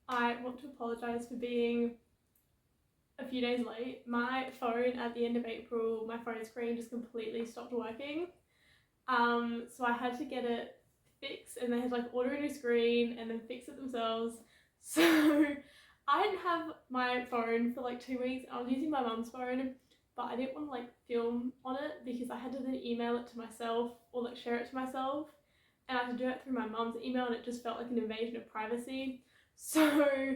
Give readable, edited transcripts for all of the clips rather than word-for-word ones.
I want to apologise for being a few days late. My phone at the end of April, my phone screen just completely stopped working. So I had to get it fixed, and they had to like order a new screen and then fix it themselves. So I didn't have my phone for like 2 weeks. I was using my mum's phone, but I didn't want to like film on it because I had to then email it to myself or like share it to myself, and I had to do it through my mum's email, and it just felt like an invasion of privacy. So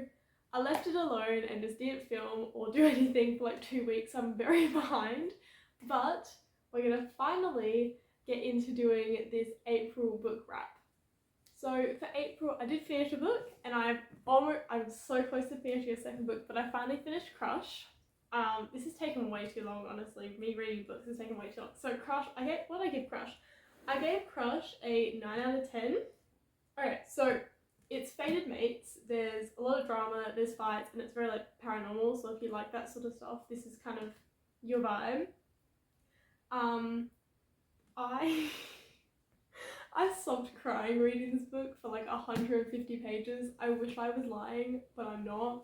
I left it alone and just didn't film or do anything for like 2 weeks. I'm very behind, but we're gonna finally get into doing this April book wrap. So for April, I did finish a book, and I'm so close to finishing a second book, but I finally finished Crush. This has taken way too long, honestly. Me reading books has taken way too long. So Crush, what did I give Crush? I gave Crush a 9 out of 10. Okay, so it's fated mates. There's a lot of drama, there's fights, and it's very like paranormal. So if you like that sort of stuff, this is kind of your vibe. I I sobbed crying reading this book for like 150 pages. I wish I was lying, but I'm not.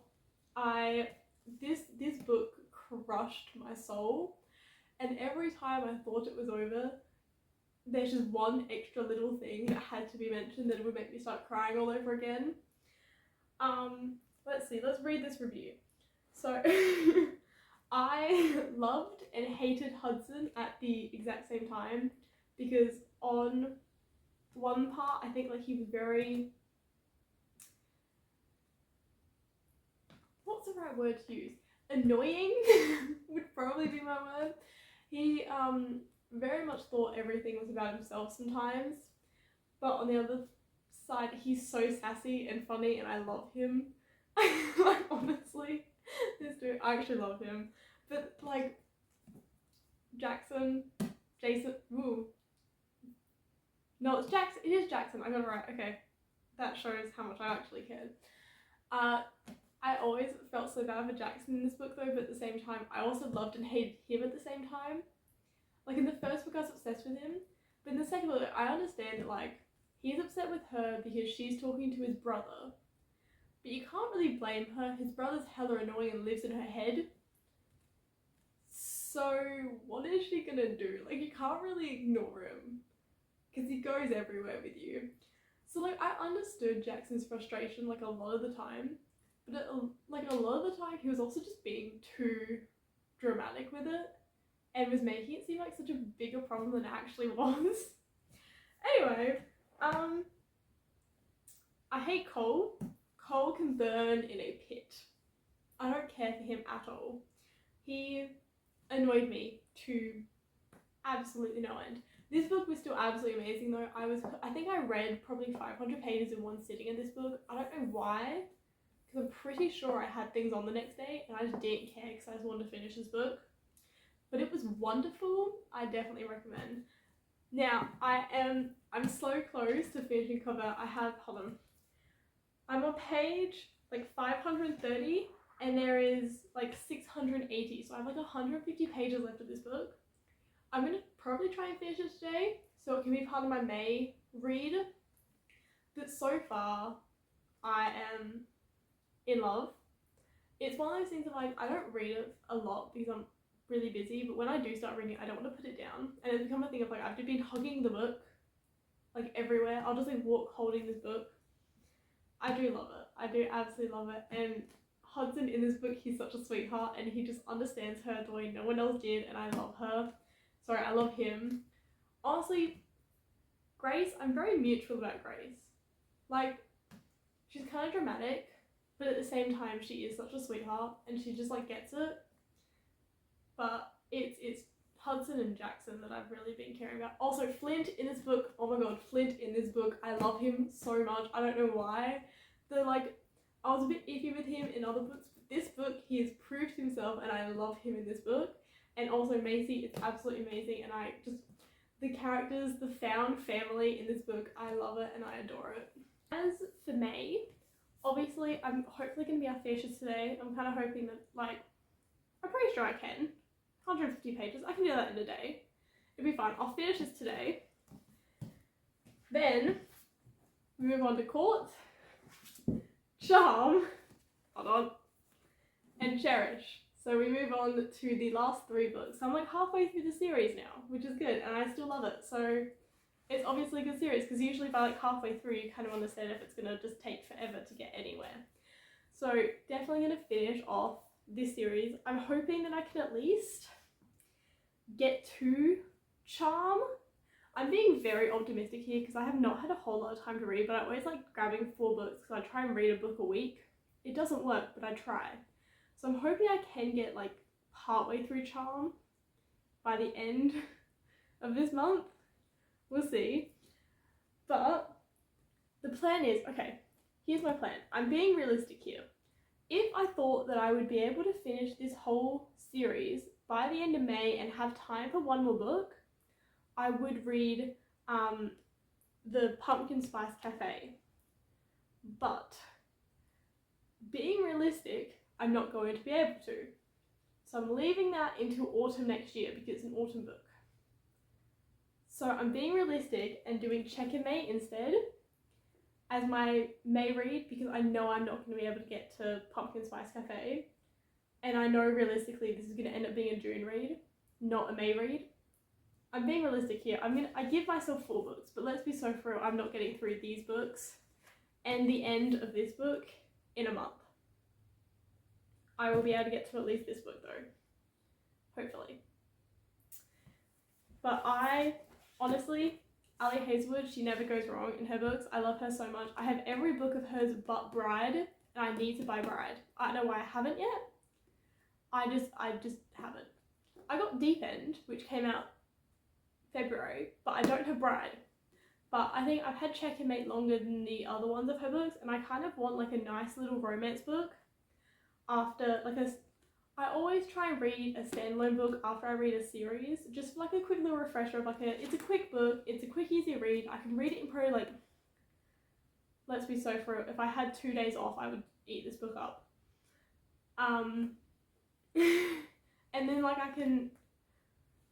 This book crushed my soul, and every time I thought it was over, there's just one extra little thing that had to be mentioned that would make me start crying all over again. Let's see, let's read this review. So I loved and hated Hudson at the exact same time, because on one part I think like he was very, what's the right word to use? Annoying would probably be my word. He very much thought everything was about himself sometimes, but on the other side he's so sassy and funny, and I love him. Like honestly, this dude, I actually love him. But like Jason, ooh. No, it's Jackson, it is Jackson, I got it right, okay. That shows how much I actually cared. I always felt so bad for Jackson in this book though, but at the same time, I also loved and hated him at the same time. Like in the first book I was obsessed with him, but in the second book I understand that like, he's upset with her because she's talking to his brother. But you can't really blame her, his brother's hella annoying and lives in her head. So what is she gonna do? Like you can't really ignore him, because he goes everywhere with you. So like I understood Jackson's frustration like a lot of the time, but like a lot of the time he was also just being too dramatic with it and was making it seem like such a bigger problem than it actually was. Anyway, I hate Cole. Cole can burn in a pit. I don't care for him at all. He annoyed me to absolutely no end. This book was still absolutely amazing though. I think I read probably 500 pages in one sitting in this book. I don't know why, because I'm pretty sure I had things on the next day and I just didn't care because I just wanted to finish this book. But it was wonderful. I definitely recommend. Now, I'm so close to finishing cover. I'm on page like 530 and there is like 680. So I have like 150 pages left of this book. I'm going to probably try and finish it today so it can be part of my May read. But so far, I am in love. It's one of those things that like, I don't read it a lot because I'm really busy, but when I do start reading, I don't want to put it down. And it's become a thing of like, I've been hugging the book like everywhere. I'll just like walk holding this book. I do love it. I do absolutely love it. And Hudson in this book, he's such a sweetheart and he just understands her the way no one else did, and I love her. Sorry, I love him. Honestly, Grace, I'm very mutual about Grace. Like, she's kind of dramatic, but at the same time, she is such a sweetheart and she just like gets it. But it's Hudson and Jackson that I've really been caring about. Also, Flint in this book, oh my god, Flint in this book, I love him so much. I don't know why. I was a bit iffy with him in other books, but this book, he has proved himself and I love him in this book. And also Macy, it's absolutely amazing, and the characters, the found family in this book, I love it and I adore it. As for May, obviously I'm hopefully going to be able to finish this today. I'm kind of hoping that like, I'm pretty sure I can. 150 pages, I can do that in a day. It'll be fine. I'll finish this today. Then we move on to court. Charm, hold on, and Cherish. So we move on to the last 3 books. So I'm like halfway through the series now, which is good, and I still love it. So it's obviously a good series, because usually by like halfway through you kind of understand if it's going to just take forever to get anywhere. So definitely going to finish off this series. I'm hoping that I can at least get to Charm. I'm being very optimistic here because I have not had a whole lot of time to read, but I always like grabbing 4 books because I try and read a book a week. It doesn't work, but I try. So I'm hoping I can get like partway through Charm by the end of this month. We'll see. But the plan is, okay, here's my plan. I'm being realistic here. If I thought that I would be able to finish this whole series by the end of May and have time for 1 more book, I would read the Pumpkin Spice Cafe. But being realistic, I'm not going to be able to. So I'm leaving that into autumn next year because it's an autumn book. So I'm being realistic and doing Check in May instead as my May read, because I know I'm not going to be able to get to Pumpkin Spice Cafe. And I know realistically this is going to end up being a June read, not a May read. I'm being realistic here. I give myself 4 books, but let's be so for real, I'm not getting through these books and the end of this book in a month. I will be able to get to at least this book though, hopefully. But honestly, Ali Hazelwood, she never goes wrong in her books. I love her so much. I have every book of hers but Bride, and I need to buy Bride. I don't know why I haven't yet. I just haven't. I got Deep End, which came out February, but I don't have Bride. But I think I've had Checkmate longer than the other ones of her books, and I kind of want like a nice little romance book after I always try and read a standalone book after I read a series, just like a quick little refresher of it's a quick book, it's a quick easy read, I can read it in probably let's be so for it, if I had 2 days off I would eat this book up. And then I can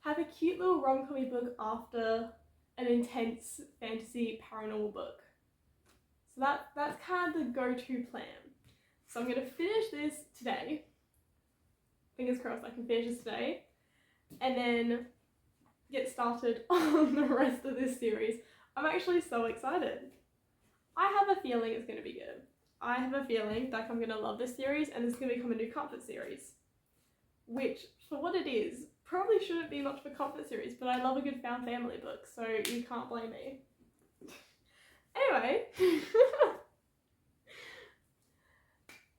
have a cute little rom-com book after an intense fantasy paranormal book. So that's kind of the go-to plan. So I'm going to finish this today. Fingers crossed I can finish this today. And then get started on the rest of this series. I'm actually so excited. I have a feeling it's going to be good. I have a feeling that I'm going to love this series and it's going to become a new comfort series. Which, for what it is, probably shouldn't be much of a comfort series, but I love a good found family book, so you can't blame me. Anyway,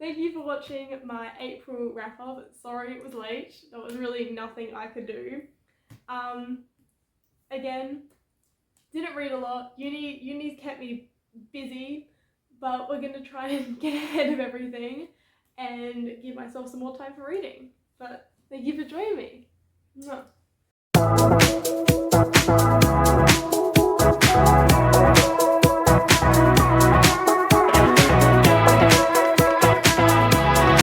thank you for watching my April wrap up. Sorry it was late, there was really nothing I could do. Again, didn't read a lot, uni's kept me busy, but we're going to try and get ahead of everything and give myself some more time for reading. But thank you for joining me. Mwah.